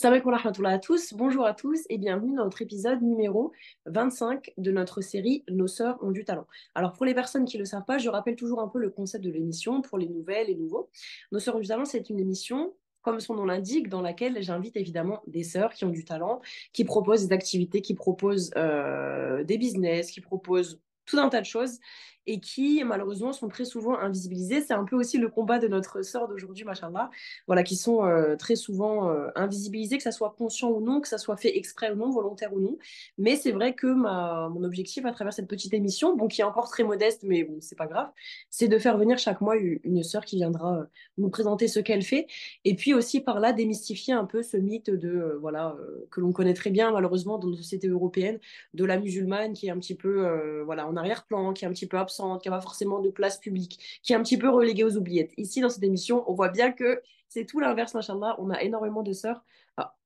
Salam alaikum wa rahmatullah à tous, bonjour à tous et bienvenue dans notre épisode numéro 25 de notre série Nos sœurs ont du talent. Alors pour les personnes qui ne le savent pas, je rappelle toujours un peu le concept de l'émission pour les nouvelles et nouveaux. Nos sœurs ont du talent, c'est une émission, comme son nom l'indique, dans laquelle j'invite évidemment des sœurs qui ont du talent, qui proposent des activités, qui proposent des business, qui proposent tout un tas de choses et qui malheureusement sont très souvent invisibilisées. C'est un peu aussi le combat de notre sœur d'aujourd'hui, machallah, voilà, qui sont très souvent invisibilisés, que ça soit conscient ou non, que ça soit fait exprès ou non, volontaire ou non. Mais c'est vrai que mon objectif à travers cette petite émission, bon, qui est encore très modeste, mais bon, c'est pas grave, c'est de faire venir chaque mois une sœur qui viendra nous présenter ce qu'elle fait. Et puis aussi par là, démystifier un peu ce mythe de, voilà, que l'on connaît très bien malheureusement dans nos sociétés européennes, de la musulmane qui est un petit peu voilà, en arrière-plan, qui est un petit peu absente, qui n'a pas forcément de place publique, qui est un petit peu reléguée aux oubliettes. Ici, dans cette émission, on voit bien que c'est tout l'inverse, machallah. On a énormément de sœurs. Ah,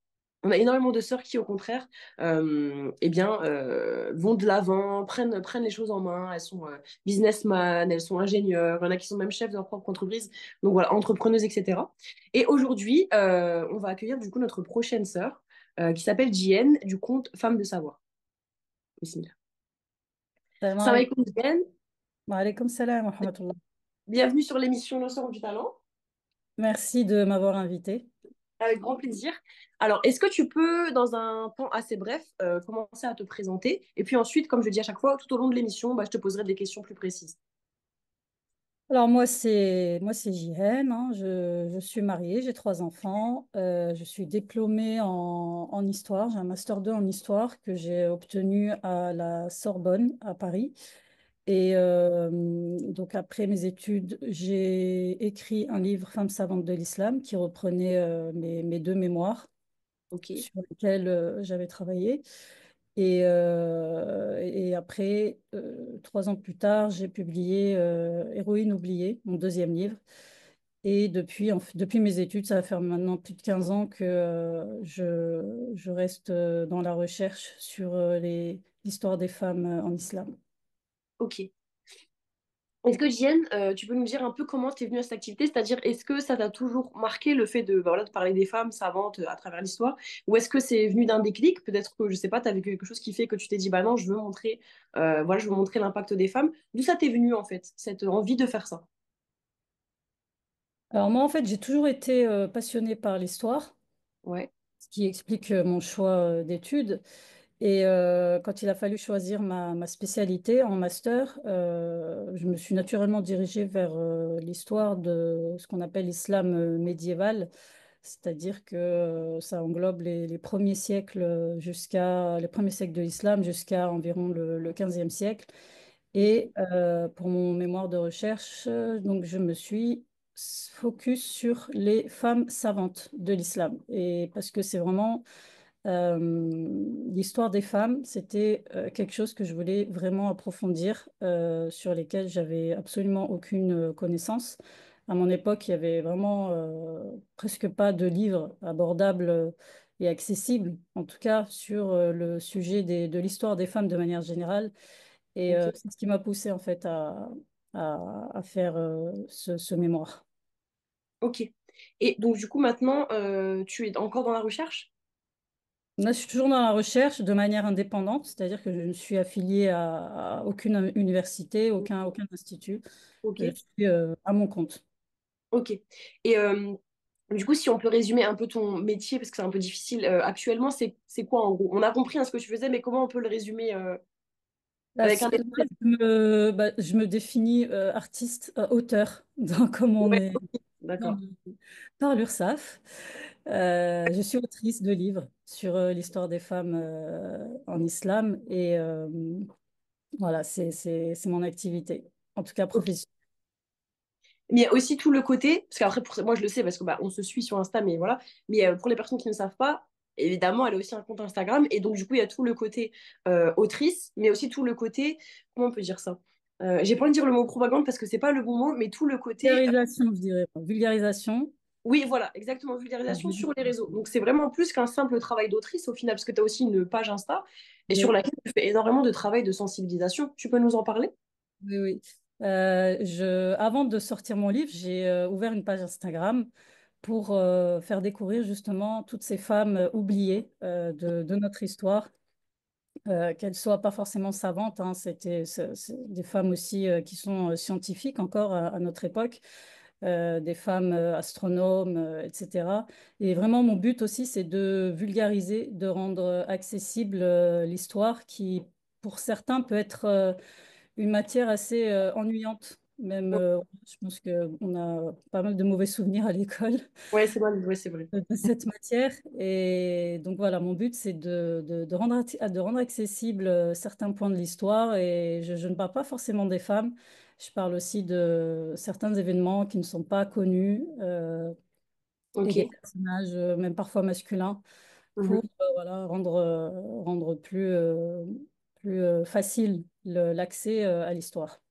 on a énormément de sœurs qui, au contraire, eh bien, vont de l'avant, prennent les choses en main. Elles sont businessmen, elles sont ingénieurs. Il y en a qui sont même chefs de leur propre entreprise. Donc voilà, entrepreneuses, etc. Et aujourd'hui, on va accueillir du coup notre prochaine sœur qui s'appelle Jienne du compte Femmes de Savoir. Bismillah. Salam Salam alaikum. alaikum, Jienne. Wa alaikum salam wa rahmatullah. Bienvenue sur l'émission Le Sœurs du Talent. Merci de m'avoir invité. Avec grand plaisir. Alors, est-ce que tu peux, dans un temps assez bref, commencer à te présenter? Et puis ensuite, comme je dis à chaque fois, tout au long de l'émission, bah, je te poserai des questions plus précises. Alors moi c'est Jihen, hein. Je suis mariée, j'ai trois enfants. Je suis diplômée en histoire. J'ai un master 2 en histoire que j'ai obtenu à la Sorbonne à Paris. Et donc après mes études, j'ai écrit un livre Femmes savantes de l'islam qui reprenait mes deux mémoires Ok, sur lesquels j'avais travaillé. Et après, 3 ans plus tard, j'ai publié Héroïne oubliée, mon deuxième livre. Et depuis mes études, ça va faire maintenant plus de 15 ans que je reste dans la recherche sur l'histoire des femmes en islam. ok. Est-ce que Diane, tu peux nous dire un peu comment tu es venue à cette activité? C'est-à-dire, est-ce que ça t'a toujours marqué le fait de, bah, voilà, de parler des femmes savantes à travers l'histoire? Ou est-ce que c'est venu d'un déclic? Peut-être que, je sais pas, tu as vécu quelque chose qui fait que tu t'es dit, bah non, je veux montrer, voilà, je veux montrer l'impact des femmes. D'où ça t'est venu, en fait, cette envie de faire ça? Alors moi, en fait, j'ai toujours été passionnée par l'histoire, Ouais, ce qui explique mon choix d'études. Et quand il a fallu choisir ma spécialité en master, je me suis naturellement dirigée vers l'histoire de ce qu'on appelle l'islam médiéval, c'est-à-dire que ça englobe les premiers siècles les premiers siècles de l'islam jusqu'à environ le 15e siècle. ok, Et pour mon mémoire de recherche, donc je me suis focus sur les femmes savantes de l'islam. Et parce que c'est vraiment l'histoire des femmes, c'était quelque chose que je voulais vraiment approfondir, sur lesquels j'avais absolument aucune connaissance. À mon époque, il y avait vraiment presque pas de livres abordables et accessibles, en tout cas sur le sujet de l'histoire des femmes de manière générale. Et ok. c'est ce qui m'a poussée en fait à faire ce mémoire. Ok. Et donc, du coup, maintenant, tu es encore dans la recherche? Là, je suis toujours dans la recherche de manière indépendante, c'est-à-dire que je ne suis affiliée à aucune université, aucun institut. Ok, Je suis à mon compte. ok. Et du coup, si on peut résumer un peu ton métier, parce que c'est un peu difficile actuellement, c'est quoi en gros? On a compris hein, ce que tu faisais, mais comment on peut le résumer Là, avec un là, exemple? je me définis artiste, auteur, donc, comme on Ouais, est ok, dans d'accord. par l'URSSAF. Je suis autrice de livres sur l'histoire des femmes en islam et voilà, c'est mon activité, en tout cas Ok. professionnelle. Mais il y a aussi tout le côté, parce qu'après, moi je le sais parce que bah, on se suit sur Insta, mais voilà. Mais pour les personnes qui ne savent pas, évidemment, elle a aussi un compte Instagram. Et donc, du coup, il y a tout le côté autrice, mais aussi tout le côté, comment on peut dire ça? J'ai pas envie de dire le mot propagande parce que c'est pas le bon mot, mais tout le côté Vulgarisation, je dirais. Vulgarisation. oui, voilà, exactement, vulgarisation sur les réseaux. Donc, c'est vraiment plus qu'un simple travail d'autrice au final, parce que tu as aussi une page Insta et sur Oui, laquelle tu fais énormément de travail de sensibilisation. Tu peux nous en parler? oui, oui. Avant de sortir mon livre, j'ai ouvert une page Instagram pour faire découvrir justement toutes ces femmes oubliées de notre histoire, qu'elles soient pas forcément savantes, hein, c'est des femmes aussi qui sont scientifiques encore à notre époque, des femmes astronomes, etc. Et vraiment, mon but aussi, c'est de vulgariser, de rendre accessible l'histoire qui, pour certains, peut être une matière assez ennuyante. Même, je pense qu'on a pas mal de mauvais souvenirs à l'école Ouais, c'est vrai, ouais, c'est vrai. de cette matière. Et donc voilà, mon but, c'est de rendre accessible certains points de l'histoire. Et je ne parle pas forcément des femmes, je parle aussi de certains événements qui ne sont pas connus et des Ok. personnages, même parfois masculins, pour Mhm. voilà, rendre plus facile l'accès à l'histoire.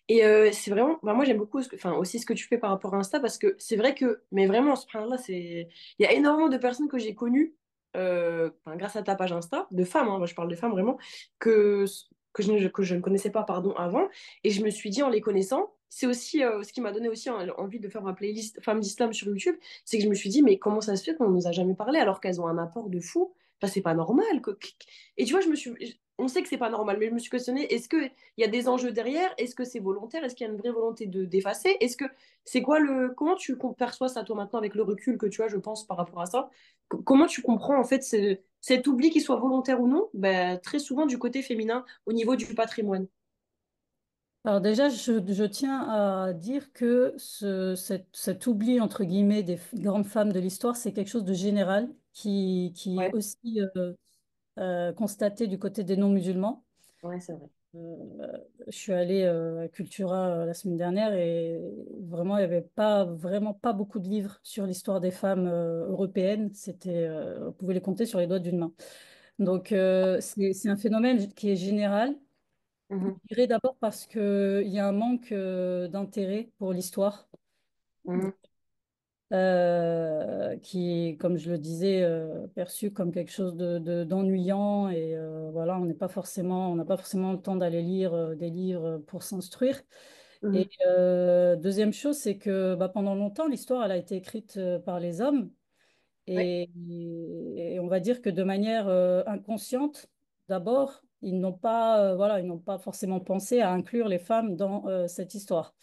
Et c'est vraiment, bah, moi j'aime beaucoup enfin, aussi ce que tu fais par rapport à Insta parce que c'est vrai que, mais vraiment, subhanallah, il y a énormément de personnes que j'ai connues enfin, grâce à ta page Insta, de femmes, hein, moi je parle de femmes vraiment, que, que je ne connaissais pas pardon, avant. Et je me suis dit en les connaissant, c'est aussi ce qui m'a donné aussi envie de faire ma playlist Femmes d'Islam sur YouTube, c'est que je me suis dit, mais comment ça se fait qu'on ne nous a jamais parlé alors qu'elles ont un apport de fou? Enfin, c'est pas normal. Et tu vois, on sait que c'est pas normal, mais je me suis questionnée, est-ce que il y a des enjeux derrière. Est-ce que c'est volontaire? Est-ce qu'il y a une vraie volonté de d'effacer? Est-ce que c'est quoi le comment tu perçois ça toi maintenant avec le recul que tu as, je pense, par rapport à ça? Comment tu comprends en fait cet oubli, qu'il soit volontaire ou non, ben, très souvent du côté féminin au niveau du patrimoine. Alors déjà, je tiens à dire que cet oubli, entre guillemets, des grandes femmes de l'histoire, c'est quelque chose de général qui est Ouais, aussi constaté du côté des non-musulmans. ouais, c'est vrai. Je suis allée à Cultura la semaine dernière et vraiment, il n'y avait vraiment pas beaucoup de livres sur l'histoire des femmes européennes. On pouvait les compter sur les doigts d'une main. Donc, c'est un phénomène qui est général. Mhm, Je dirais d'abord parce qu'il y a un manque d'intérêt pour l'histoire, mhm, qui, comme je le disais, perçu comme quelque chose d'ennuyant. Et voilà, on n'a pas forcément le temps d'aller lire des livres pour s'instruire. Et mhm. deuxième chose, c'est que bah, pendant longtemps, l'histoire, elle a été écrite par les hommes. Ouais, Et on va dire que de manière inconsciente, d'abord, ils n'ont pas forcément pensé à inclure les femmes dans cette histoire.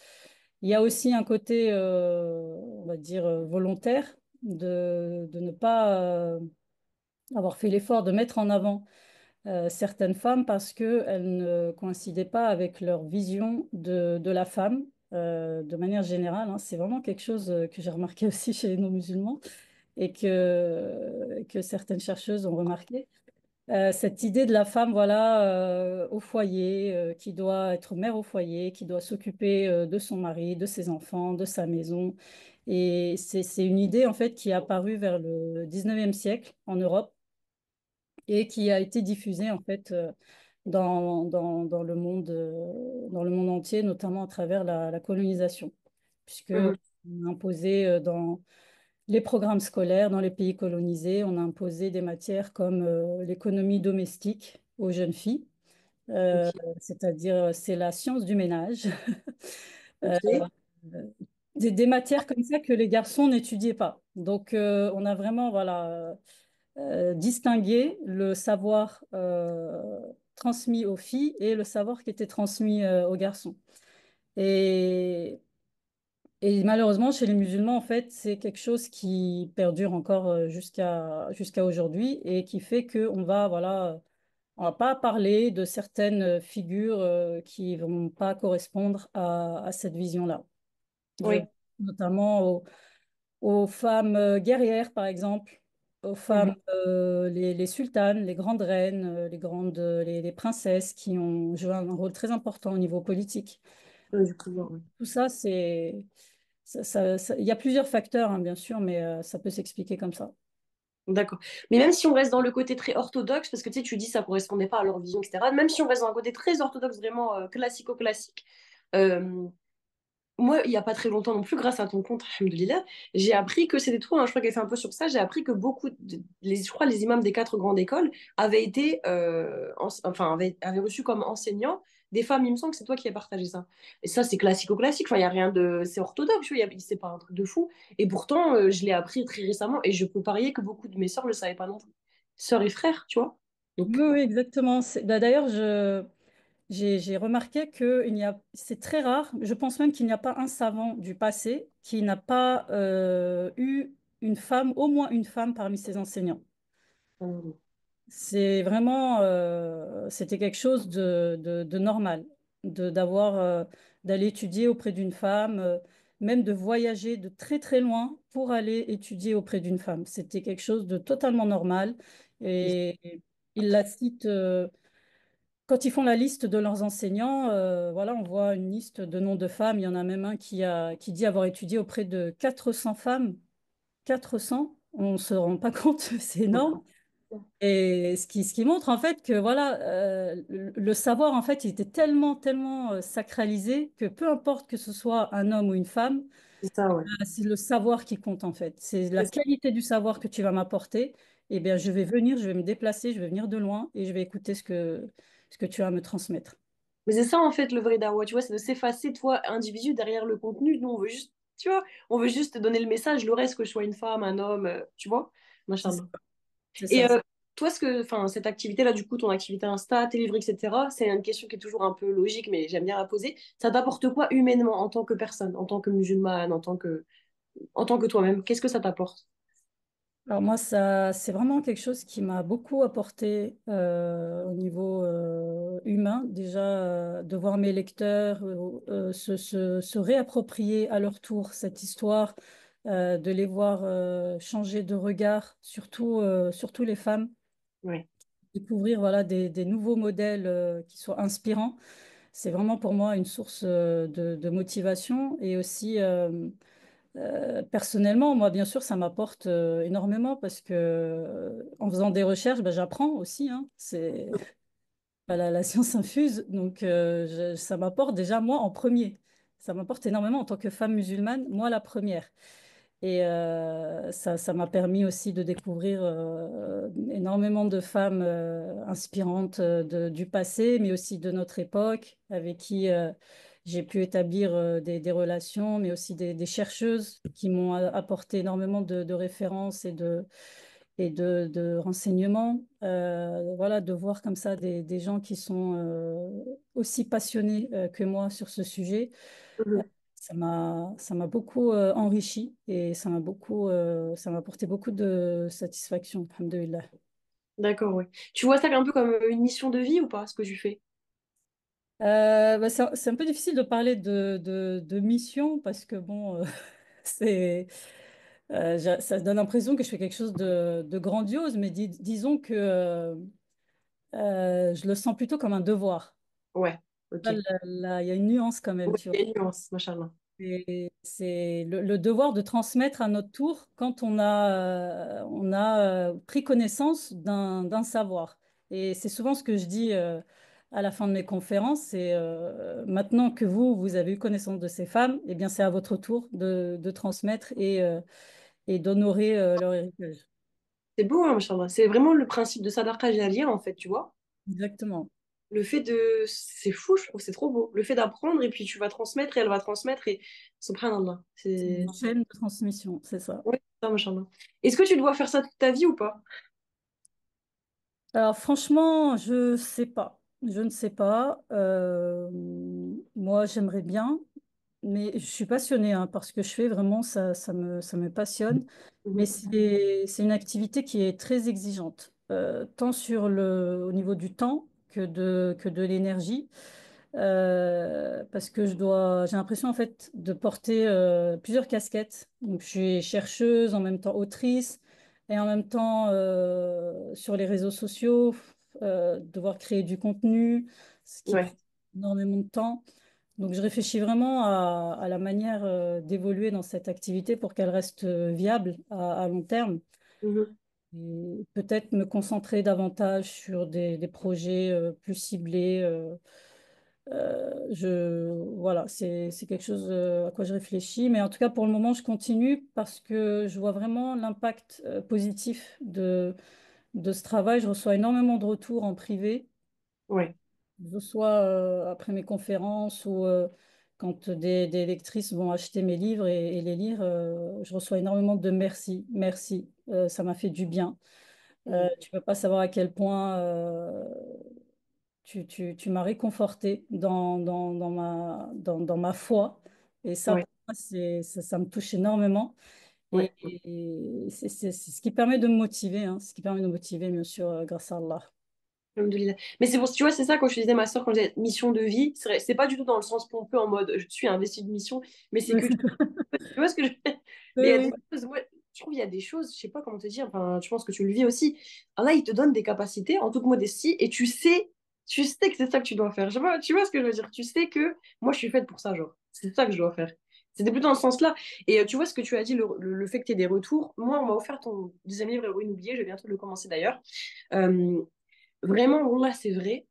Il y a aussi un côté, on va dire, volontaire de ne pas avoir fait l'effort de mettre en avant certaines femmes parce qu'elles ne coïncidaient pas avec leur vision de la femme. De manière générale, hein. C'est vraiment quelque chose que j'ai remarqué aussi chez les non-musulmans et que certaines chercheuses ont remarqué. Cette idée de la femme, voilà, au foyer, qui doit être mère au foyer, qui doit s'occuper de son mari, de ses enfants, de sa maison. Et c'est une idée, en fait, qui est apparue vers le 19e siècle en Europe et qui a été diffusée, en fait, dans le monde entier, notamment à travers la colonisation, puisque mhm. on a imposé dans les programmes scolaires dans les pays colonisés, on a imposé des matières comme l'économie domestique aux jeunes filles, Ok, euh, c'est-à-dire c'est la science du ménage. Euh, ok, des matières comme ça que les garçons n'étudiaient pas. Donc on a vraiment voilà, distingué le savoir transmis aux filles et le savoir qui était transmis aux garçons. Et Et malheureusement, chez les musulmans, en fait, c'est quelque chose qui perdure encore jusqu'à aujourd'hui et qui fait qu'on va, voilà, on va pas parler de certaines figures qui vont pas correspondre à cette vision-là. Je oui. notamment aux femmes guerrières, par exemple, aux femmes, Mhm. les sultanes, les grandes reines, les princesses qui ont joué un rôle très important au niveau politique. Ouais, du coup, ouais. Tout ça, il y a plusieurs facteurs, hein, bien sûr, mais ça peut s'expliquer comme ça. D'accord. Mais même si on reste dans le côté très orthodoxe, parce que tu sais, tu dis ça correspondait pas à leur vision, etc. Même si on reste dans un côté très orthodoxe, vraiment classico-classique, euh, moi, il n'y a pas très longtemps non plus, grâce à ton compte, alhamdoulilah, j'ai appris que c'était toi, hein, je crois qu'elle fait un peu sur ça, j'ai appris que je crois les imams des quatre grandes écoles avaient été, enfin, avaient reçu comme enseignants des femmes, il me semble que c'est toi qui as partagé ça. Et ça, c'est classico-classique. Enfin, il y a rien de... C'est orthodoxe, tu vois, c'est pas un truc de fou. Et pourtant, je l'ai appris très récemment et je peux parier que beaucoup de mes sœurs ne le savaient pas non plus. Sœurs et frères, tu vois. Oui, Donc, oui, exactement. D'ailleurs, j'ai remarqué que c'est très rare. Je pense même qu'il n'y a pas un savant du passé qui n'a pas eu une femme, au moins une femme parmi ses enseignants. euh, C'est vraiment, c'était quelque chose de normal, d'aller étudier auprès d'une femme, même de voyager de très très loin pour aller étudier auprès d'une femme. C'était quelque chose de totalement normal. Et ils la citent, quand ils font la liste de leurs enseignants, voilà, on voit une liste de noms de femmes. Il y en a même un qui dit avoir étudié auprès de 400 femmes. 400, on ne se rend pas compte, c'est énorme. Et ce qui montre en fait que voilà, le savoir en fait, il était tellement, tellement sacralisé que peu importe que ce soit un homme ou une femme, c'est ça, ouais. c'est le savoir qui compte en fait. C'est la C'est ça. qualité du savoir que tu vas m'apporter. Eh bien, je vais venir, je vais me déplacer, je vais venir de loin et je vais écouter ce que tu as à me transmettre. Mais c'est ça, en fait, le vrai dawa, tu vois, c'est de s'effacer, toi, individu, derrière le contenu. Nous, on veut juste, tu vois, on veut juste te donner le message. Le reste, que je sois une femme, un homme, tu vois, C'est machin. ça. C'est Et ça. toi, enfin, cette activité-là, du coup, ton activité Insta, tes livres, etc., c'est une question qui est toujours un peu logique, mais j'aime bien la poser. Ça t'apporte quoi humainement, en tant que personne, en tant que musulmane, en tant que toi-même? Qu'est-ce que ça t'apporte? Alors moi, c'est vraiment quelque chose qui m'a beaucoup apporté au niveau humain. Déjà, de voir mes lecteurs se réapproprier à leur tour cette histoire, de les voir changer de regard, surtout les femmes, Ouais. découvrir voilà, des nouveaux modèles qui soient inspirants. C'est vraiment pour moi une source de motivation et aussi personnellement, moi, bien sûr, ça m'apporte énormément parce que en faisant des recherches, ben, j'apprends aussi, hein. La science infuse, donc ça m'apporte déjà moi en premier. Ça m'apporte énormément en tant que femme musulmane, moi la première. Et ça m'a permis aussi de découvrir énormément de femmes inspirantes du passé, mais aussi de notre époque, avec qui j'ai pu établir des relations, mais aussi des chercheuses qui m'ont apporté énormément de références et de renseignements. Voilà, de voir comme ça des gens qui sont aussi passionnés que moi sur ce sujet. Mhm. Ça m'a beaucoup enrichi et ça m'a apporté beaucoup de satisfaction, alhamdoulilah. D'accord, ouais. Tu vois ça un peu comme une mission de vie ou pas, ce que tu fais? Bah, c'est un peu difficile de parler de mission parce que bon, c'est, ça donne l'impression que je fais quelque chose de grandiose, mais disons que je le sens plutôt comme un devoir. Ouais, ok. Là, il y a une nuance quand même, Ouais, tu il vois. y a une nuance, machallah. Et c'est le devoir de transmettre à notre tour quand on a pris connaissance d'un savoir. Et c'est souvent ce que je dis à la fin de mes conférences, c'est maintenant que vous avez eu connaissance de ces femmes, eh bien c'est à votre tour de transmettre et d'honorer leur héritage. C'est beau, hein, machallah. C'est vraiment le principe de Sadaqa Jariyah, en fait, tu vois. Exactement. Le fait de... C'est fou, je trouve, c'est trop beau. Le fait d'apprendre, et puis tu vas transmettre, et elle va transmettre, et... Subhanallah. C'est une C'est... chaîne de transmission, c'est ça. Ouais, c'est ça, machallah. Est-ce que tu dois faire ça toute ta vie ou pas? Alors franchement, je sais pas. Je ne sais pas. Moi, j'aimerais bien, mais je suis passionnée hein, par ce que je fais. Vraiment, ça me passionne. Mais Mhm. c'est une activité qui est très exigeante, tant au niveau du temps que de l'énergie. Parce que j'ai l'impression en fait de porter plusieurs casquettes. Donc, je suis chercheuse, en même temps autrice, et en même temps sur les réseaux sociaux, devoir créer du contenu, ce qui prend Ouais. énormément de temps. Donc, je réfléchis vraiment à la manière d'évoluer dans cette activité pour qu'elle reste viable à long terme. Mhm. Et peut-être me concentrer davantage sur des projets plus ciblés. Voilà, c'est quelque chose à quoi je réfléchis. Mais en tout cas, pour le moment, je continue parce que je vois vraiment l'impact positif de ce travail. Je reçois énormément de retours en privé Ouais. que ce soit après mes conférences ou quand des lectrices vont acheter mes livres et les lire, je reçois énormément de merci, merci, ça m'a fait du bien. Tu peux pas savoir à quel point tu m'as réconforté dans ma foi. Et ça, Ouais, pour moi, ça me touche énormément. ouais. Et c'est ce qui permet de me motiver, hein, ce qui permet de me motiver, bien sûr, grâce à Allah. Alhamdoulilah. Mais c'est pour, tu vois, c'est ça quand je disais ma soeur, quand j'ai mission de vie, c'est pas du tout dans le sens pompeux en mode je suis investi de mission, mais c'est Oui, que tu vois ce que je veux dire. Mais il y a des oui, choses, moi, je trouve il y a des choses, je sais pas comment te dire, enfin, je pense que tu le vis aussi. Allah, il te donne des capacités en toute modestie et tu sais que c'est ça que tu dois faire. Je sais pas, tu vois ce que je veux dire. Tu sais que moi, je suis faite pour ça, genre. C'est ça que je dois faire. C'était plutôt dans ce sens-là. Et tu vois ce que tu as dit, le fait que tu aies des retours. Moi, on m'a offert ton deuxième livre, Héroïne oubliée, je vais bientôt le commencer d'ailleurs. Euh, Vraiment, là, c'est vrai.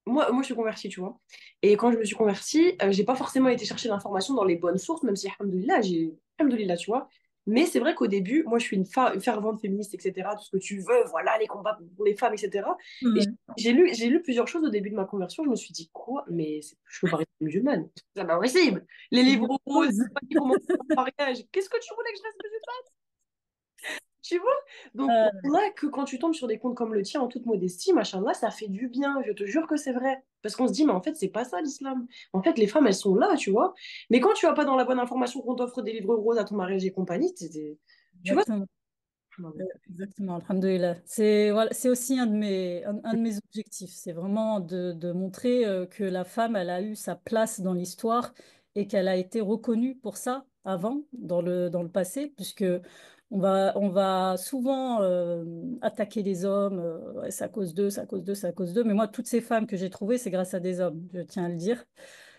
Moi, je suis convertie, tu vois. Et quand je me suis convertie, j'ai pas forcément été chercher l'information dans les bonnes sources, même si, alhamdoulilah, tu vois. Mais c'est vrai qu'au début, moi, je suis une fervente féministe, etc. Tout ce que tu veux, voilà, les combats pour les femmes, etc. Et oui. j'ai lu plusieurs choses au début de ma conversion. Je me suis dit, quoi? Mais je peux pas rester musulmane. C'est pas possible. Les C'est livres bien roses, rose. il faut mentir au mariage. Qu'est-ce que tu voulais que je fasse? Tu vois? Donc, Euh, là, que quand tu tombes sur des comptes comme le tien, en toute modestie, machin, là, ça fait du bien. Je te jure que c'est vrai. Parce qu'on se dit, mais en fait, c'est pas ça l'islam. En fait, les femmes, elles sont là, tu vois. Mais quand tu vas pas dans la bonne information, qu'on t'offre des livres roses à ton mariage et compagnie, tu vois? Exactement. Exactement, alhamdoulilah. C'est voilà, c'est aussi un de mes objectifs. C'est vraiment de montrer que la femme, elle a eu sa place dans l'histoire et qu'elle a été reconnue pour ça avant, dans le passé, puisque on va souvent attaquer les hommes. Ouais, c'est à cause d'eux, c'est à cause d'eux, c'est à cause d'eux. Mais moi, toutes ces femmes que j'ai trouvées, c'est grâce à des hommes, je tiens à le dire.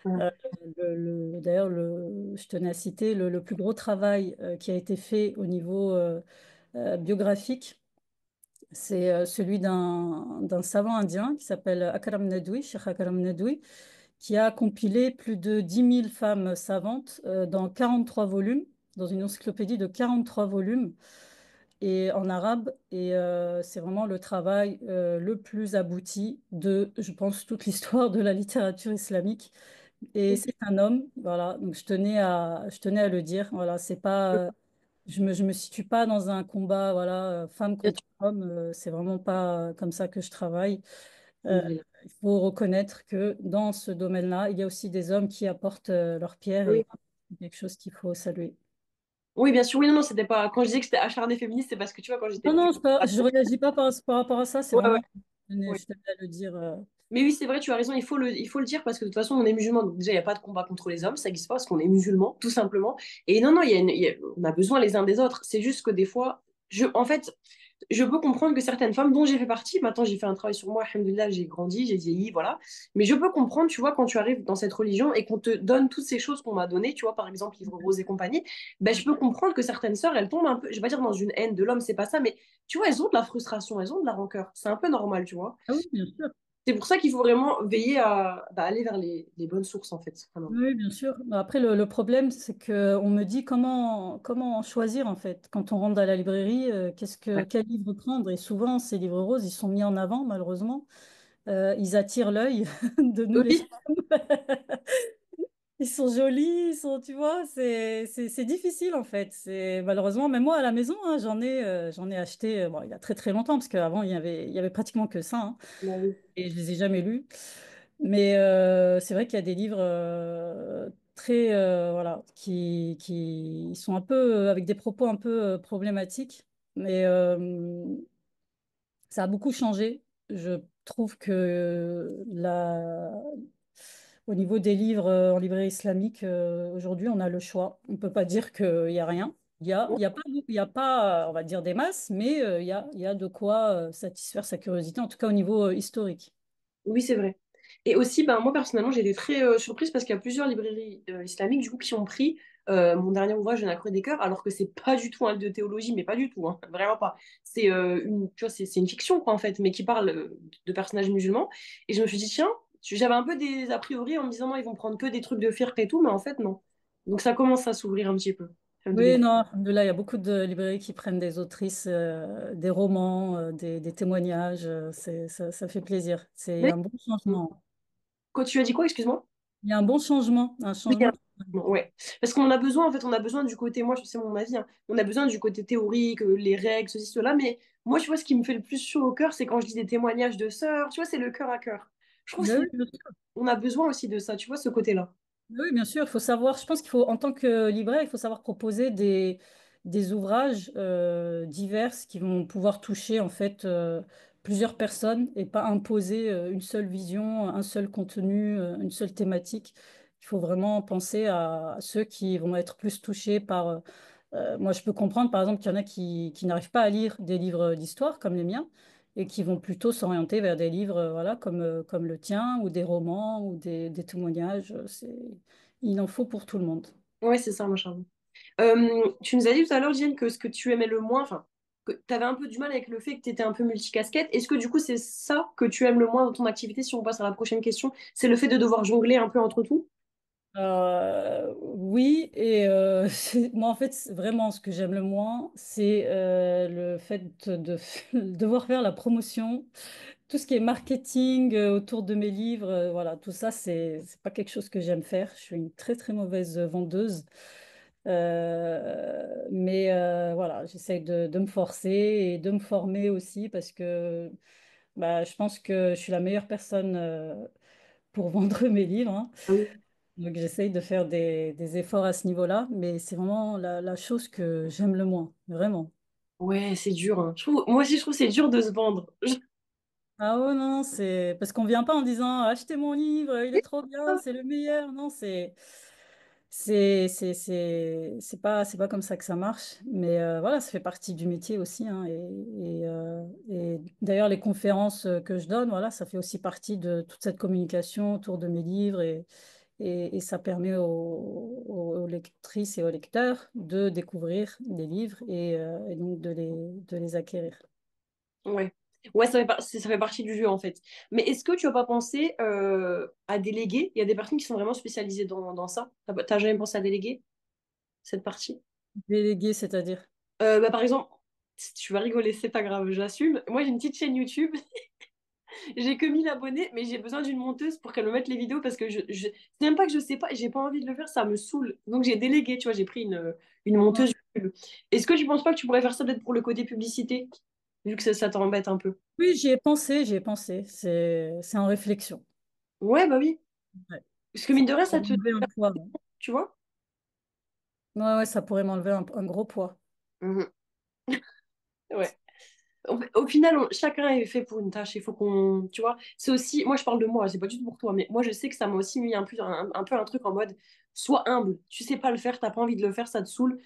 Ouais. Euh, D'ailleurs, je tenais à citer le plus gros travail qui a été fait au niveau biographique, c'est celui d'un savant indien qui s'appelle Akram Nadwi, Sheikh Akram Nadwi, qui a compilé plus de 10 000 femmes savantes dans 43 volumes, dans une encyclopédie de 43 volumes et en arabe. Et c'est vraiment le travail le plus abouti de, je pense, toute l'histoire de la littérature islamique. Et c'est un homme, voilà. Donc je tenais à le dire. Voilà, c'est pas, je me situe pas dans un combat, voilà, femme contre homme. C'est vraiment pas comme ça que je travaille. Euh, Alhamdoulilah. il faut reconnaître que dans ce domaine-là, il y a aussi des hommes qui apportent leur pierre et Oui. c'est quelque chose qu'il faut saluer. Oui, bien sûr. Oui, non, non, c'était pas. Quand je disais que c'était acharné féministe, c'est parce que tu vois, quand j'étais Non, plus. non, je réagis pas par rapport à ça. C'est Ouais, ouais. vraiment, Ouais. je tenais à le dire. Mais oui, c'est vrai, tu as raison, il faut le dire parce que de toute façon, on est musulman. Donc déjà, il n'y a pas de combat contre les hommes, ça n'existe pas parce qu'on est musulman, tout simplement. Et non, non, on a besoin les uns des autres. C'est juste que des fois, en fait, je peux comprendre que certaines femmes, dont j'ai fait partie, maintenant j'ai fait un travail sur moi, alhamdoulilah, j'ai grandi, j'ai vieilli, voilà. Mais je peux comprendre, tu vois, quand tu arrives dans cette religion et qu'on te donne toutes ces choses qu'on m'a données, tu vois, par exemple, livre rose et compagnie, ben, je peux comprendre que certaines sœurs, elles tombent un peu, je vais pas dire dans une haine de l'homme, c'est pas ça, mais tu vois, elles ont de la frustration, elles ont de la rancœur. C'est un peu normal, tu vois. Ah oui, bien sûr. C'est pour ça qu'il faut vraiment veiller à aller vers les bonnes sources, en fait. Vraiment. Oui, bien sûr. Après, le problème, c'est qu'on me dit comment choisir, en fait. Quand on rentre à la librairie, Ouais. quel livre prendre? Et souvent, ces livres roses, ils sont mis en avant, malheureusement. Ils attirent l'œil de nous, les Oui, femmes. Ils sont jolis, tu vois, c'est difficile, en fait. Malheureusement, même moi, à la maison, hein, j'en ai acheté, bon, il y a très, très longtemps, parce qu'avant, il y avait pratiquement que ça, hein, bah oui. et je les ai jamais lus. Mais c'est vrai qu'il y a des livres très, voilà, qui sont un peu, avec des propos un peu problématiques. Mais ça a beaucoup changé. Je trouve que au niveau des livres en librairie islamique, aujourd'hui, on a le choix. On ne peut pas dire qu'il n'y a rien. Il y a pas, on va dire, des masses, mais il y a de quoi satisfaire sa curiosité, en tout cas au niveau historique. Oui, c'est vrai. Et aussi, ben, moi, personnellement, j'ai été très surprise parce qu'il y a plusieurs librairies islamiques, du coup, qui ont pris mon dernier ouvrage de Nacre des Cœurs, alors que c'est pas du tout un livre de théologie, mais pas du tout, hein, vraiment pas. C'est tu vois, c'est une fiction, quoi, en fait, mais qui parle de personnages musulmans. Et je me suis dit, tiens, j'avais un peu des a priori en me disant, non, ils vont prendre que des trucs de firq et tout, mais en fait, non. Donc ça commence à s'ouvrir un petit peu. Oui, Alhamdoulilah. non, alhamdoulilah, il y a beaucoup de librairies qui prennent des autrices, des romans, des témoignages. Ça fait plaisir. C'est Mais un bon changement. Quand tu as dit quoi, excuse-moi? Il y a un bon changement, un Oui, changement. ouais. Parce qu'on a besoin, en fait, on a besoin du côté, moi, c'est mon avis, hein, on a besoin du côté théorique, les règles, ceci, cela, mais moi, tu vois, ce qui me fait le plus chaud au cœur, c'est quand je lis des témoignages de sœurs, tu vois, c'est le cœur à cœur. Je trouve Ben qu'on oui, bien sûr. a besoin aussi de ça, tu vois, ce côté-là. Oui, bien sûr, il faut savoir, je pense qu'il faut, en tant que libraire, il faut savoir proposer des ouvrages divers qui vont pouvoir toucher en fait plusieurs personnes et pas imposer une seule vision, un seul contenu, une seule thématique. Il faut vraiment penser à ceux qui vont être plus touchés par... moi, je peux comprendre, par exemple, qu'il y en a qui n'arrivent pas à lire des livres d'histoire comme les miens et qui vont plutôt s'orienter vers des livres voilà, comme le tien ou des romans ou des témoignages. Il en faut pour tout le monde. Ouais, c'est ça, mon charme. Tu nous as dit tout à l'heure, Diane, que ce que tu aimais le moins, enfin, que tu avais un peu du mal avec le fait que tu étais un peu multicasquette. Est-ce que du coup, c'est ça que tu aimes le moins dans ton activité, si on passe à la prochaine question? C'est le fait de devoir jongler un peu entre tout? Oui, et moi en fait, vraiment ce que j'aime le moins, c'est le fait de devoir faire la promotion, tout ce qui est marketing autour de mes livres, voilà, tout ça, c'est pas quelque chose que j'aime faire. Je suis une très très mauvaise vendeuse. Mais voilà, j'essaie de me forcer et de me former aussi parce que bah, je pense que je suis la meilleure personne pour vendre mes livres, hein. Ah oui. Donc j'essaye de faire des efforts à ce niveau-là, mais c'est vraiment la chose que j'aime le moins, vraiment. Ouais, c'est dur, hein. Moi aussi, je trouve que c'est dur de se vendre. Ah oh non, c'est parce qu'on vient pas en disant achetez mon livre, il est trop bien, c'est le meilleur. Non, c'est pas comme ça que ça marche. Mais voilà, ça fait partie du métier aussi, hein. Et d'ailleurs, les conférences que je donne, voilà, ça fait aussi partie de toute cette communication autour de mes livres et ça permet aux lectrices et aux lecteurs de découvrir des livres et donc de les acquérir. Ouais. Ouais, ça fait partie du jeu en fait. Mais est-ce que tu as pas pensé à déléguer? Il y a des personnes qui sont vraiment spécialisées dans ça. T'as jamais pensé à déléguer cette partie? Délégué, c'est-à-dire. Bah, par exemple, tu vas rigoler, c'est pas grave, j'assume. Moi, j'ai une petite chaîne YouTube. J'ai que 1000 abonnés, mais j'ai besoin d'une monteuse pour qu'elle me mette les vidéos parce que c'est même pas que je sais pas, j'ai pas envie de le faire, ça me saoule. Donc j'ai délégué, tu vois, j'ai pris une monteuse YouTube. Est-ce que tu penses pas que tu pourrais faire ça peut-être pour le côté publicité, vu que ça t'embête un peu? Oui, j'y ai pensé, j'y ai pensé. C'est en réflexion. Ouais, bah oui. Ouais. Parce que mine de rien, Ça ça te... m'enlever un poids. Ouais, Tu vois? ouais, ouais, ça pourrait m'enlever un gros poids. Mhm. Ouais. Au final, chacun est fait pour une tâche. Il faut qu'on, tu vois, c'est aussi, moi je parle de moi, c'est pas du tout pour toi, mais moi je sais que ça m'a aussi mis un peu un truc en mode, sois humble. Tu sais pas le faire, t'as pas envie de le faire, ça te saoule.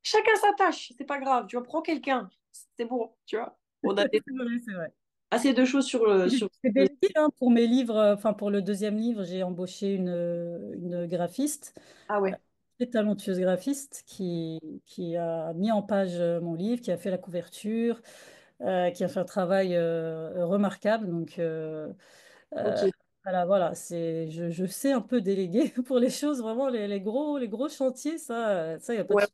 Chacun sa tâche, c'est pas grave. Tu vois, prends quelqu'un, c'est bon, tu vois. On a C'est vrai, c'est vrai. assez de choses sur... J'ai délégué, hein, pour mes livres, enfin pour le deuxième livre, j'ai embauché une graphiste, Ah ouais, très talentueuse graphiste qui a mis en page mon livre, qui a fait la couverture, qui a fait un travail remarquable. Donc ok. euh, voilà, je sais un peu déléguer pour les choses, vraiment les gros chantiers, ça, il n'y a pas de Ouais, souci.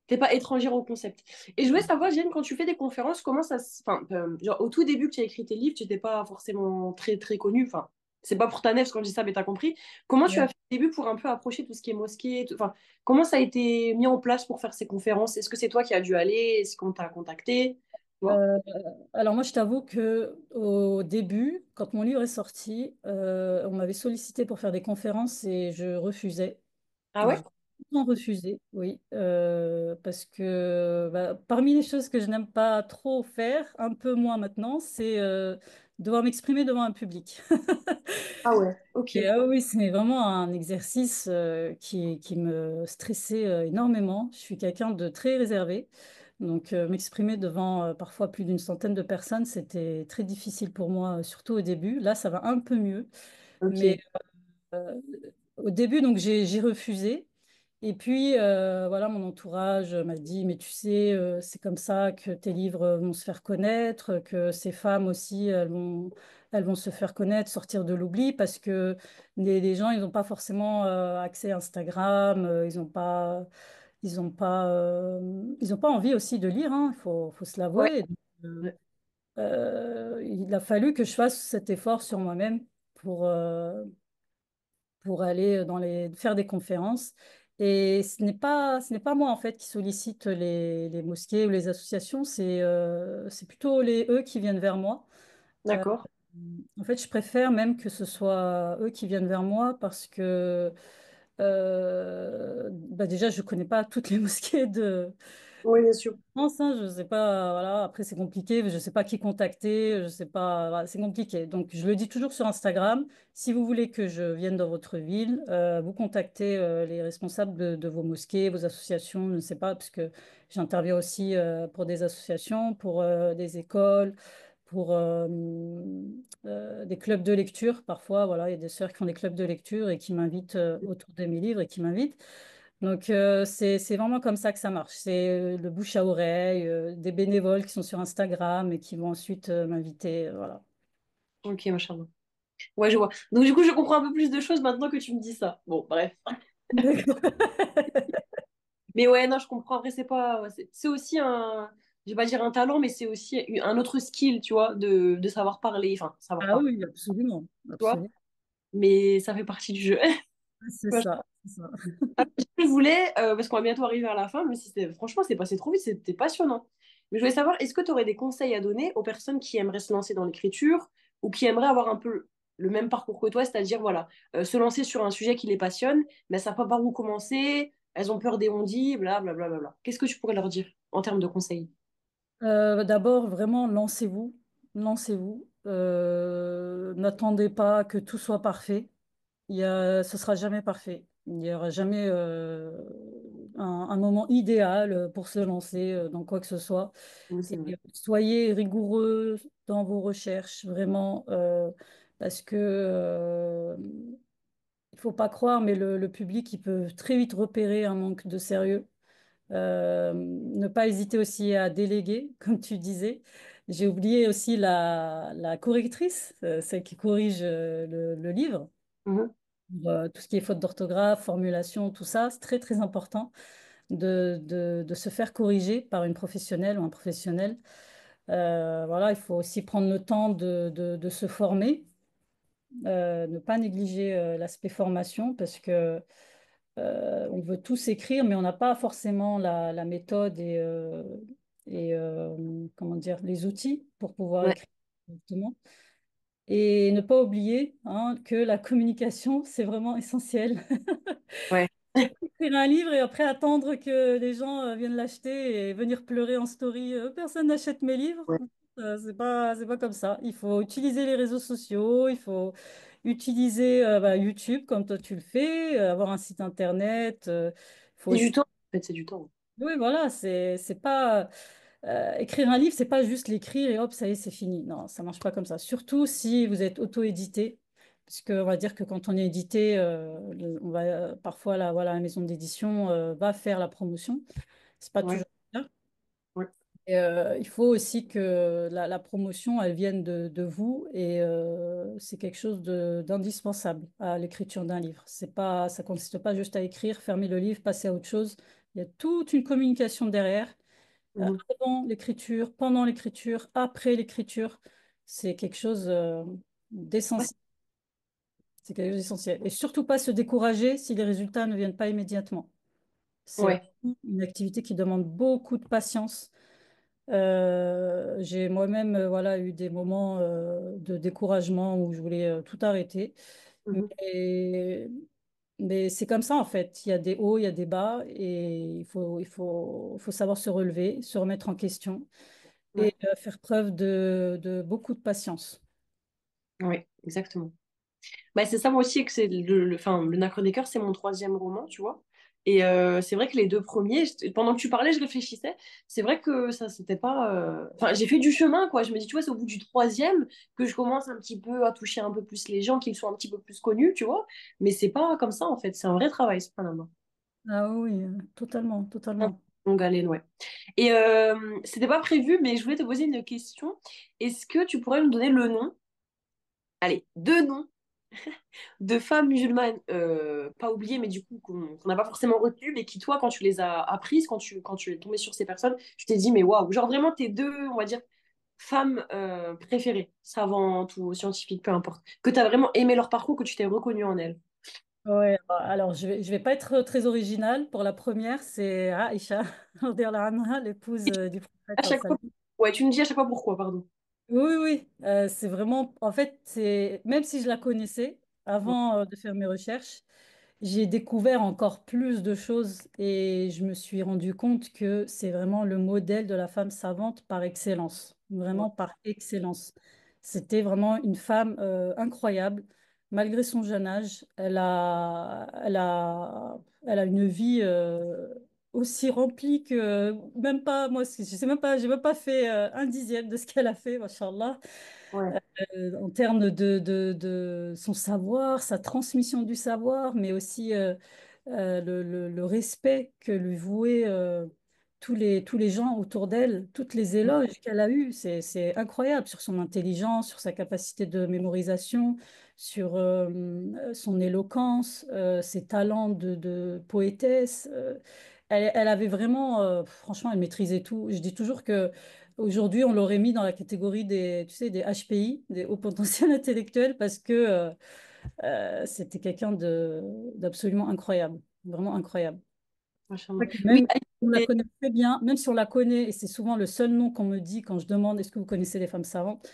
t'es pas étrangère au concept. Et je voulais savoir, Jeanne, quand tu fais des conférences, comment ça se... Enfin, genre, au tout début que tu as écrit tes livres, tu n'étais pas forcément très, très connu. Enfin, c'est pas pour ta nef quand je dis ça, mais t'as compris. Comment tu as Ouais. fait au début pour un peu approcher tout ce qui est mosquée Enfin, comment ça a été mis en place pour faire ces conférences? Est-ce que c'est toi qui as dû aller? Est-ce qu'on t'a contacté? Tu vois. Euh, alors moi, je t'avoue que au début, quand mon livre est sorti, on m'avait sollicité pour faire des conférences et je refusais. Ah ouais? J'ai complètement refusé, oui, parce que bah, parmi les choses que je n'aime pas trop faire, un peu moins maintenant, c'est devoir m'exprimer devant un public. Ah ouais, ok. Et oui, c'est vraiment un exercice qui me stressait énormément. Je suis quelqu'un de très réservé. Donc, m'exprimer devant parfois plus d'une centaine de personnes, c'était très difficile pour moi, surtout au début. Là, ça va un peu mieux. Mais Ok. euh, au début, donc, j'ai refusé. Et puis, voilà, mon entourage m'a dit, mais tu sais, c'est comme ça que tes livres vont se faire connaître, que ces femmes aussi, elles vont se faire connaître, sortir de l'oubli, parce que les gens, ils n'ont pas forcément accès à Instagram, ils ont pas envie aussi de lire, hein, faut se Ouais. l'avouer. Donc, il a fallu que je fasse cet effort sur moi-même pour, pour aller faire des conférences. Et ce n'est pas moi, en fait, qui sollicite les mosquées ou les associations, c'est plutôt eux qui viennent vers moi. Euh, D'accord. En fait, je préfère même que ce soit eux qui viennent vers moi parce que bah déjà, je ne connais pas toutes les mosquées de Oui, bien sûr. France, hein, je sais pas, voilà, après c'est compliqué, je sais pas qui contacter, je sais pas, voilà, c'est compliqué. Donc je le dis toujours sur Instagram, si vous voulez que je vienne dans votre ville, vous contactez les responsables de vos mosquées, vos associations, je ne sais pas, parce que j'interviens aussi pour des associations, pour des écoles, pour des clubs de lecture. Parfois, voilà, il y a des sœurs qui font des clubs de lecture et qui m'invitent autour de mes livres et qui m'invitent. Donc, c'est vraiment comme ça que ça marche. C'est le bouche à oreille, des bénévoles qui sont sur Instagram et qui vont ensuite m'inviter. Voilà. Ok, machin. Ouais, je vois. Donc, du coup, je comprends un peu plus de choses maintenant que tu me dis ça. Bon, bref. D'accord. Mais ouais, non, je comprends. Après, c'est pas. Ouais, c'est aussi un. Je vais pas dire un talent, mais c'est aussi un autre skill, tu vois, de savoir parler. Enfin, savoir Ah parler, oui, absolument. tu vois. Absolument. Mais ça fait partie du jeu. C'est ça. C'est ça. Je voulais, parce qu'on va bientôt arriver à la fin, mais si franchement, c'est passé trop vite, c'était passionnant. Mais je voulais savoir, est-ce que tu aurais des conseils à donner aux personnes qui aimeraient se lancer dans l'écriture ou qui aimeraient avoir un peu le même parcours que toi, c'est-à-dire, voilà, se lancer sur un sujet qui les passionne, mais elles ne savent pas par où commencer, elles ont peur des on-dit, blablabla. Bla, bla, bla. Qu'est-ce que tu pourrais leur dire en termes de conseils? D'abord, vraiment, lancez-vous. Lancez-vous. N'attendez pas que tout soit parfait. Ce sera jamais parfait. Il n'y aura jamais un moment idéal pour se lancer dans quoi que ce soit. Oui, c'est Et vrai. soyez rigoureux dans vos recherches, vraiment, parce que il faut pas croire, mais le public, il peut très vite repérer un manque de sérieux. Ne pas hésiter aussi à déléguer, comme tu disais. J'ai oublié aussi la correctrice, celle qui corrige le livre. Mhm. Tout ce qui est faute d'orthographe, formulation, tout ça, c'est très très important de se faire corriger par une professionnelle ou un professionnel. Voilà, il faut aussi prendre le temps de se former, ne pas négliger l'aspect formation parce que on veut tous écrire, mais on n'a pas forcément la méthode et comment dire, les outils pour pouvoir Ouais, écrire correctement. Et ne pas oublier hein, que la communication, c'est vraiment essentiel. ouais. Écrire un livre et après attendre que les gens viennent l'acheter et venir pleurer en story. Personne n'achète mes livres. Ouais. C'est pas comme ça. Il faut utiliser les réseaux sociaux, il faut utiliser YouTube comme toi tu le fais, avoir un site internet. Il faut C'est aussi... du temps, en fait, c'est du temps. Oui, voilà, c'est pas écrire un livre, c'est pas juste l'écrire et hop, ça y est, c'est fini. Non, ça marche pas comme ça. Surtout si vous êtes auto-édité, puisque on va dire que quand on est édité, on va parfois la maison d'édition va faire la promotion. C'est pas Ouais, toujours le cas. ouais, Et, il faut aussi que la promotion, elle vienne de vous et c'est quelque chose d'indispensable à l'écriture d'un livre. C'est pas, ça consiste pas juste à écrire, fermer le livre, passer à autre chose. Il y a toute une communication derrière mhm. avant l'écriture, pendant l'écriture, après l'écriture, c'est quelque chose Ouais, d'essentiel. C'est quelque chose d'essentiel. Et surtout pas se décourager si les résultats ne viennent pas immédiatement. C'est ouais. vraiment une activité qui demande beaucoup de patience. J'ai moi-même voilà, eu des moments de découragement où je voulais tout arrêter. Mhm. Mais, mais c'est comme ça en fait. Il y a des hauts, il y a des bas et il faut savoir se relever, se remettre en question Ouais, et faire preuve de beaucoup de patience. ouais, exactement. Bah, c'est ça moi aussi que c'est enfin, le Nacre c'est mon troisième roman, tu vois. Et c'est vrai que les deux premiers, pendant que tu parlais, je réfléchissais. C'est vrai que ça, c'était pas. Enfin, j'ai fait du chemin, quoi. Je me dis, tu vois, c'est au bout du troisième que je commence un petit peu à toucher un peu plus les gens, qu'ils soient un petit peu plus connus, tu vois. Mais c'est pas comme ça, en fait. C'est un vrai travail, c'est pas un Ah oui, totalement, totalement. longue haleine, ouais. Et c'était pas prévu, mais je voulais te poser une question. Est-ce que tu pourrais nous donner le nom, allez, deux noms de femmes musulmanes, pas oubliées, mais du coup qu'on n'a pas forcément retenues, mais qui, toi, quand tu les as apprises, quand tu es tombé sur ces personnes, tu t'es dit, mais waouh, genre vraiment tes deux, on va dire, femme préférée, savante ou scientifique, peu importe, que tu as vraiment aimé leur parcours, que tu t'es reconnue en elles. Ouais, alors je vais pas être très originale. Pour la première, c'est Aïcha, radhiyallahu anha, l'épouse du prophète À chaque fois. sallallahu. Ouais, tu me dis à chaque fois pourquoi, pardon. Oui, oui, c'est vraiment, en fait, c'est même si je la connaissais avant de faire mes recherches, j'ai découvert encore plus de choses et je me suis rendu compte que c'est vraiment le modèle de la femme savante par excellence, Ouais. vraiment par excellence. C'était vraiment une femme incroyable, malgré son jeune âge. Elle a une vie aussi remplie que même pas, moi, je sais même pas, j'ai même pas fait un dixième de ce qu'elle a fait, machallah Ouais. en termes de son savoir, sa transmission du savoir, mais aussi le respect que lui vouaient tous les gens autour d'elle, toutes les éloges qu'elle a eus. C'est incroyable sur son intelligence, sur sa capacité de mémorisation, sur son éloquence, ses talents de poétesse. Elle avait vraiment, franchement, elle maîtrisait tout. Je dis toujours que aujourd'hui, on l'aurait mis dans la catégorie des, tu sais, des HPI, des hauts potentiels intellectuels, parce que c'était quelqu'un d'absolument incroyable, vraiment incroyable. Machallah. Ouais, que Oui, même si on la et- connaît très bien, même si on la connaît, et c'est souvent le seul nom qu'on me dit quand je demande est-ce que vous connaissez les femmes savantes,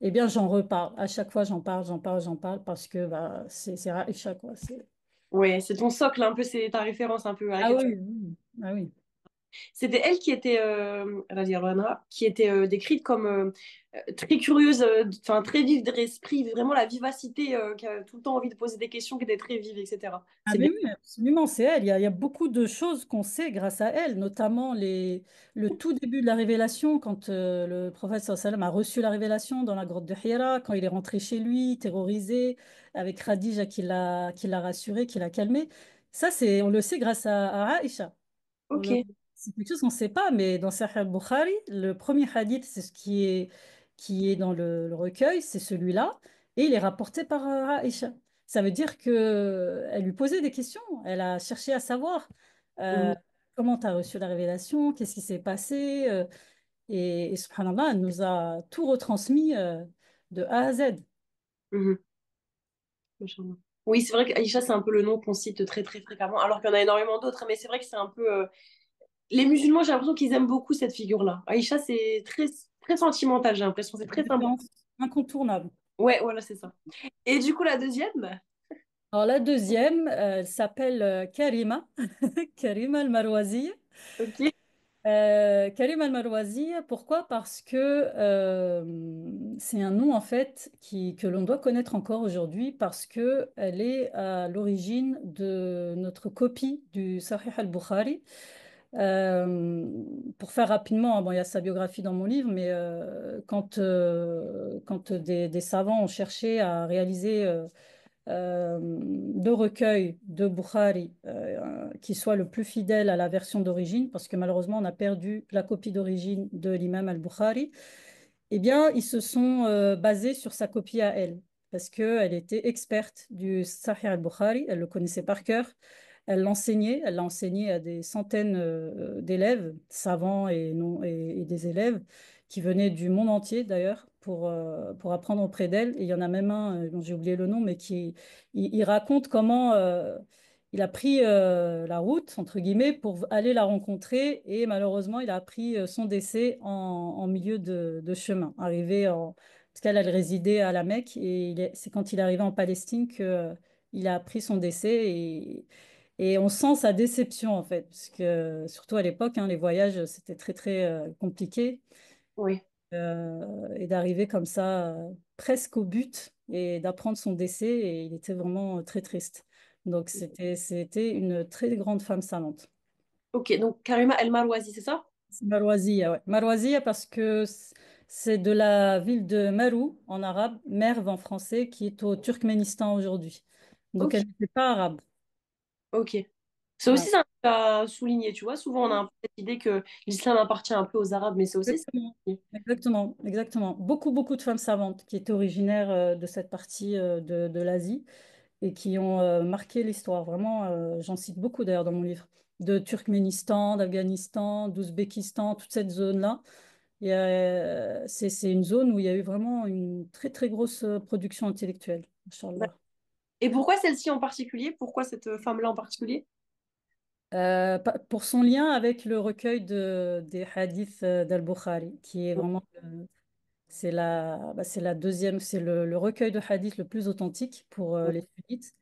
eh bien j'en reparle. À chaque fois, j'en parle, parce que bah, c'est Aïcha, quoi. ouais, c'est ton socle, un peu, c'est ta référence un peu à Ah laquelle tu... oui, oui. Ah oui. C'était elle qui était, Radia Loana, qui était décrite comme très curieuse, enfin très vive d'esprit, vraiment la vivacité, qui a tout le temps envie de poser des questions, qui était très vive, etc. Ah C'est bien. mais oui, absolument, c'est elle. Il y a beaucoup de choses qu'on sait grâce à elle, notamment le tout début de la révélation, quand le prophète sallallahu alayhi wa sallam a reçu la révélation dans la grotte de Hira, quand il est rentré chez lui, terrorisé, avec Khadija qui l'a rassuré, qui l'a calmé. Ça, on le sait grâce à Aïcha. On Ok. le- C'est quelque chose qu'on ne sait pas, mais dans Sahih al-Bukhari, le premier hadith, c'est qui est dans le recueil, c'est celui-là, et il est rapporté par Aïcha. Ça veut dire que elle lui posait des questions, elle a cherché à savoir euh, Mhm, comment tu as reçu la révélation, qu'est-ce qui s'est passé, et subhanallah, elle nous a tout retransmis de A à Z. mhm. Machallah. Oui, c'est vrai qu'Aïcha, c'est un peu le nom qu'on cite très très fréquemment, alors qu'il y en a énormément d'autres, mais c'est vrai que c'est un peu... Les musulmans, j'ai l'impression qu'ils aiment beaucoup cette figure-là. Aïcha, c'est très, très sentimental, j'ai l'impression, c'est très symbolique. Référence incontournable. Ouais, voilà, c'est ça. Et du coup, la deuxième? Alors la deuxième, elle s'appelle Karima, Karima Al-Marwazi. Ok. Karim Al-Marwazi, pourquoi? Parce que c'est un nom en fait que l'on doit connaître encore aujourd'hui parce que elle est à l'origine de notre copie du Sahih al-Bukhari. Euh, pour faire rapidement, hein, bon, il y a sa biographie dans mon livre, mais quand des savants ont cherché à réaliser de recueil de Bukhari qui soit le plus fidèle à la version d'origine, parce que malheureusement, on a perdu la copie d'origine de l'imam al-Bukhari, eh bien, ils se sont basés sur sa copie à elle, parce qu'elle était experte du Sahih al-Bukhari, elle le connaissait par cœur, elle l'a enseigné à des centaines d'élèves, savants et, non, et des élèves qui venaient du monde entier d'ailleurs pour apprendre auprès d'elle. Et il y en a même un dont j'ai oublié le nom, mais il raconte comment il a pris la route, entre guillemets, pour aller la rencontrer et malheureusement, il a appris son décès en milieu de chemin, parce qu'elle elle résidait à la Mecque et c'est quand il est arrivé en Palestine que il a appris son décès et on sent sa déception en fait, parce que surtout à l'époque, hein, les voyages, c'était très très compliqué Oui. et d'arriver comme ça presque au but et d'apprendre son décès et il était vraiment très triste. Donc c'était une très grande femme savante. Ok, donc Karima El Marouazi, c'est ça? C'est Marouazia, ouais. Marouazia parce que c'est de la ville de Merou en arabe, Merv en français, qui est au Turkménistan aujourd'hui. Donc Ok, elle n'était pas arabe. ok. C'est aussi Ouais. ça à souligner, tu vois. Souvent, on a un peu cette idée que l'islam appartient un peu aux Arabes, mais c'est aussi ça. Exactement, exactement, exactement. Beaucoup, beaucoup de femmes savantes qui étaient originaires de cette partie de l'Asie et qui ont marqué l'histoire. Vraiment, j'en cite beaucoup d'ailleurs dans mon livre. De Turkménistan, d'Afghanistan, d'Ouzbékistan, toute cette zone-là. C'est une zone où il y a eu vraiment une très très grosse production intellectuelle, Inch'Allah. Et pourquoi celle-ci en particulier? Pourquoi cette femme-là en particulier? Pour son lien avec le recueil des hadiths d'Al-Bukhari, qui est vraiment, c'est la deuxième, c'est le recueil de hadiths le plus authentique pour les sunnites.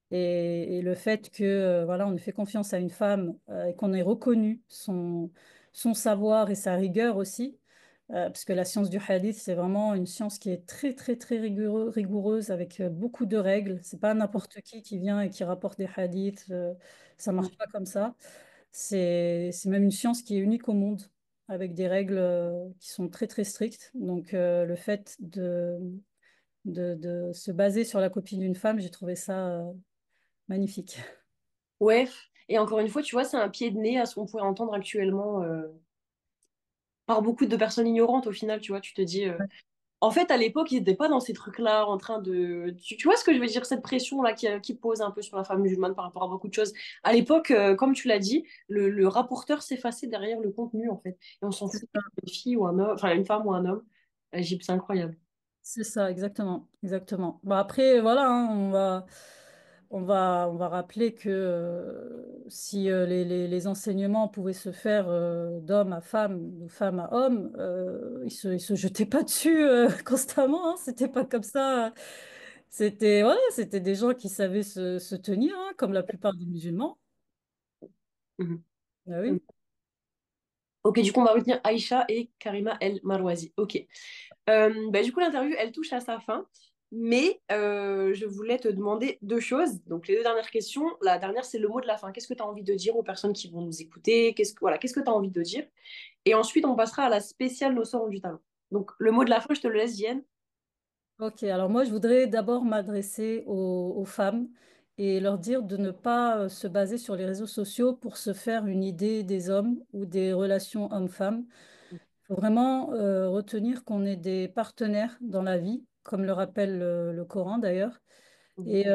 Et le fait que voilà, on ait fait confiance à une femme et qu'on ait reconnu son savoir et sa rigueur aussi, parce que la science du hadith, c'est vraiment une science qui est très, très, très rigoureuse avec beaucoup de règles. C'est pas n'importe qui vient et qui rapporte des hadiths. Ça marche pas comme ça. C'est même une science qui est unique au monde, avec des règles qui sont très, très strictes. Donc, le fait de se baser sur la copie d'une femme, j'ai trouvé ça magnifique. Ouais, et encore une fois, tu vois, c'est un pied de nez à ce qu'on pourrait entendre actuellement par beaucoup de personnes ignorantes au final, tu vois, tu te dis... En fait, à l'époque, ils n'étaient pas dans ces trucs-là, en train de... Tu vois ce que je veux dire, cette pression-là qui pose un peu sur la femme musulmane par rapport à beaucoup de choses. À l'époque, comme tu l'as dit, le rapporteur s'effaçait derrière le contenu, en fait. Et on s'en C'est fout ça, une fille ou un homme, enfin une femme ou un homme. C'est incroyable. c'est ça, exactement, exactement. Bon, après, voilà, hein, on va rappeler que si les enseignements pouvaient se faire d'homme à femme, de femme à homme, ils se jetaient pas dessus constamment, hein, c'était pas comme ça. C'était voilà, c'était des gens qui savaient se tenir, hein, comme la plupart des musulmans. Mhm. Ah oui. Ok, du coup, on va retenir Aïcha et Karima El Marouazi. Ok. Bah, du coup, l'interview, elle touche à sa fin. Mais je voulais te demander deux choses. Donc, les deux dernières questions. La dernière, c'est le mot de la fin. Qu'est-ce que tu as envie de dire aux personnes qui vont nous écouter? Qu'est-ce que tu as envie de dire? Et ensuite, on passera à la spéciale Nos sorts ont du talent. Donc, le mot de la fin, je te le laisse, Diane. Ok, alors moi je voudrais d'abord m'adresser aux femmes et leur dire de ne pas se baser sur les réseaux sociaux pour se faire une idée des hommes ou des relations hommes-femmes. Il faut vraiment retenir qu'on est des partenaires dans la vie, comme le rappelle le Coran d'ailleurs. Mhm. Et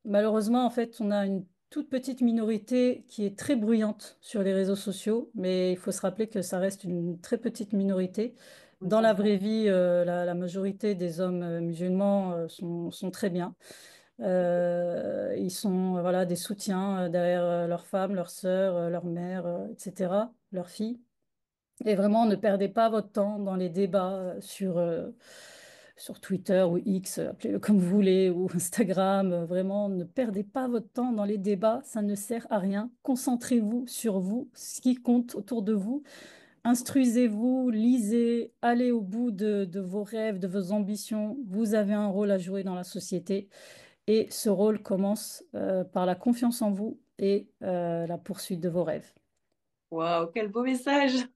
malheureusement, en fait, on a une toute petite minorité qui est très bruyante sur les réseaux sociaux, mais il faut se rappeler que ça reste une très petite minorité. Oui, Dans la vraie vie, la majorité des hommes musulmans sont très bien. Ils sont voilà, des soutiens derrière leurs femmes, leurs sœurs, leurs mères, etc., leurs filles. Et vraiment, ne perdez pas votre temps dans les débats sur Twitter ou X, appelez-le comme vous voulez, ou Instagram. Vraiment, ne perdez pas votre temps dans les débats, ça ne sert à rien. Concentrez-vous sur vous, ce qui compte autour de vous. Instruisez-vous, lisez, allez au bout de vos rêves, de vos ambitions. Vous avez un rôle à jouer dans la société et ce rôle commence par la confiance en vous et la poursuite de vos rêves. waouh, quel beau message!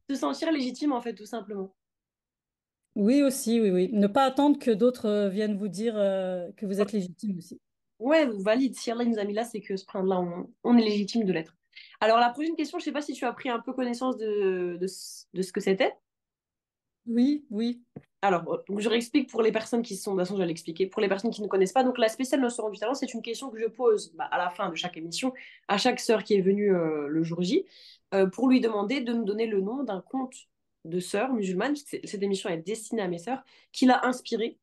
Se sentir légitime, en fait, tout simplement. Oui, aussi, oui, oui. Ne pas attendre que d'autres viennent vous dire que vous êtes légitime aussi. Ouais, valide. Si Allah nous a mis là, c'est que ce prendre-là, on est légitime de l'être. Alors, la prochaine question, je sais pas si tu as pris un peu connaissance de ce que c'était. Oui, oui. Alors, donc je réexplique pour les personnes qui sont, de toute façon, je vais l'expliquer, pour les personnes qui ne connaissent pas. Donc, la spéciale Notion du talent, c'est une question que je pose à la fin de chaque émission à chaque sœur qui est venue le jour J pour lui demander de nous donner le nom d'un conte de sœurs musulmanes, parce que cette émission est destinée à mes sœurs, qui l'a inspiré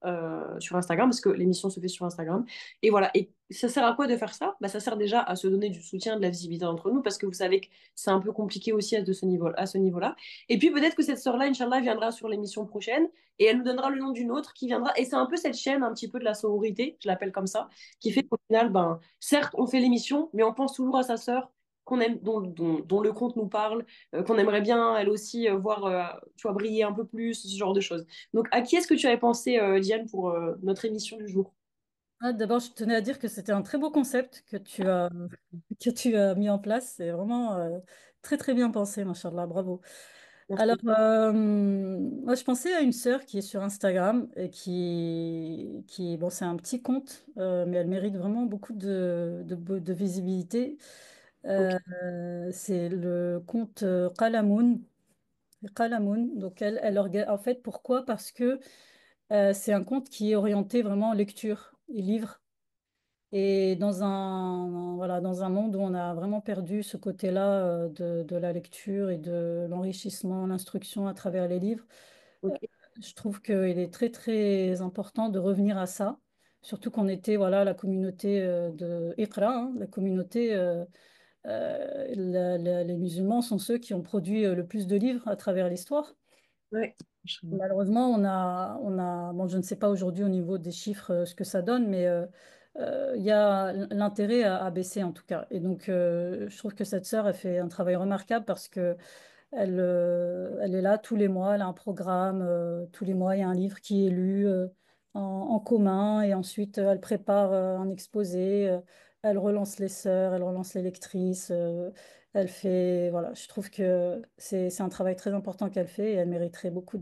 sur Instagram, parce que l'émission se fait sur Instagram. Et voilà. Et ça sert à quoi de faire ça? Bah, ça sert déjà à se donner du soutien, de la visibilité entre nous, parce que vous savez que c'est un peu compliqué aussi à ce niveau-là. Et puis peut-être que cette sœur-là, Inch'Allah, viendra sur l'émission prochaine et elle nous donnera le nom d'une autre qui viendra. Et c'est un peu cette chaîne, un petit peu de la sororité, je l'appelle comme ça, qui fait qu'au final, ben, certes, on fait l'émission, mais on pense toujours à sa sœur qu'on aime, dont le conte nous parle, qu'on aimerait bien, elle aussi, voir, tu vois, briller un peu plus, ce genre de choses. Donc, à qui est-ce que tu avais pensé, Diane, pour notre émission du jour? Ah, d'abord, je tenais à dire que c'était un très beau concept que tu as mis en place. C'est vraiment très, très bien pensé, machallah, bravo. Alors, Merci. moi, je pensais à une sœur qui est sur Instagram et bon, c'est un petit compte, mais elle mérite vraiment beaucoup de visibilité. Ok. C'est le compte Qalamoun. Qalamoun. Donc, en fait, pourquoi? Parce que c'est un compte qui est orienté vraiment lecture et livres. Et voilà, dans un monde où on a vraiment perdu ce côté-là de la lecture et de l'enrichissement, l'instruction à travers les livres, Ok. euh, je trouve qu'il est très, très important de revenir à ça. Surtout qu'on était, voilà, la communauté de Iqra, hein, la communauté, les musulmans sont ceux qui ont produit le plus de livres à travers l'histoire. Ouais. Malheureusement, bon, je ne sais pas aujourd'hui au niveau des chiffres ce que ça donne, mais il y a l'intérêt a baissé en tout cas. Et donc, je trouve que cette sœur, elle fait un travail remarquable parce que elle est là tous les mois, elle a un programme, tous les mois, il y a un livre qui est lu en commun et ensuite elle prépare un exposé, elle relance les sœurs, elle relance les lectrices, elle fait, voilà, je trouve que c'est un travail très important qu'elle fait et elle mériterait beaucoup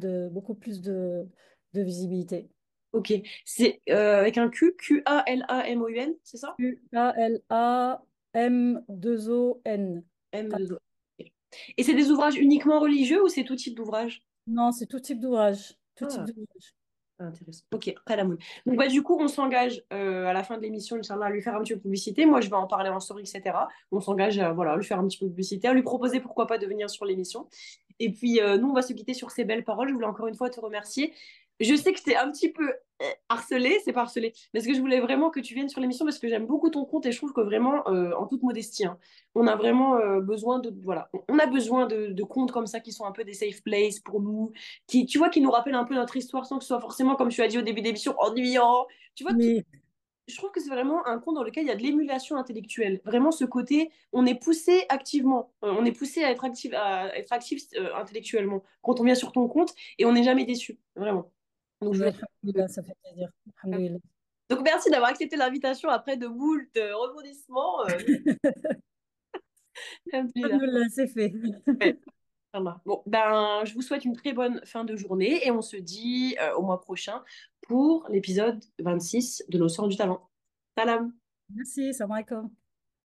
plus de visibilité. Ok. C'est avec un Q, Q-A-L-A-M-O-U-N, c'est ça? Kalam2on. M2O. Ok. Et c'est des ouvrages uniquement religieux ou c'est tout type d'ouvrage? Non, c'est tout type d'ouvrage, tout type Ah, d'ouvrage. intéressant. Ok, Khalamoun. Donc, bah, du coup, on s'engage à la fin de l'émission, Inch'Allah, à lui faire un petit peu de publicité. Moi, je vais en parler en story, etc. On s'engage à voilà, lui faire un petit peu de publicité, à lui proposer pourquoi pas de venir sur l'émission. Et puis, nous, on va se quitter sur ces belles paroles. Je voulais encore une fois te remercier. Je sais que c'est un petit peu harcelé, c'est pas harcelé, mais ce que je voulais vraiment que tu viennes sur l'émission parce que j'aime beaucoup ton compte et je trouve que vraiment, en toute modestie, hein, on a vraiment besoin de, voilà, on a besoin de comptes comme ça qui sont un peu des safe places pour nous, qui, tu vois, qui nous rappellent un peu notre histoire sans que ce soit forcément, comme tu as dit au début d'émission, ennuyant. Tu vois, Oui, je trouve que c'est vraiment un conte dans lequel il y a de l'émulation intellectuelle. Vraiment, ce côté, on est poussé activement, on est poussé à être actif intellectuellement quand on vient sur ton compte et on n'est jamais déçu, vraiment. Donc, je oui, voulais alhamdoulilah, ça fait plaisir. Alhamdoulilah. donc merci d'avoir accepté l'invitation après de moult rebondissements. Alhamdulillah. Alhamdoulilah, c'est fait. Ouais, Inch'Allah. Bon, ben, je vous souhaite une très bonne fin de journée et on se dit au mois prochain pour l'épisode 26 de Nos Sœurs du Talent. Salam! Merci, salam alaikum.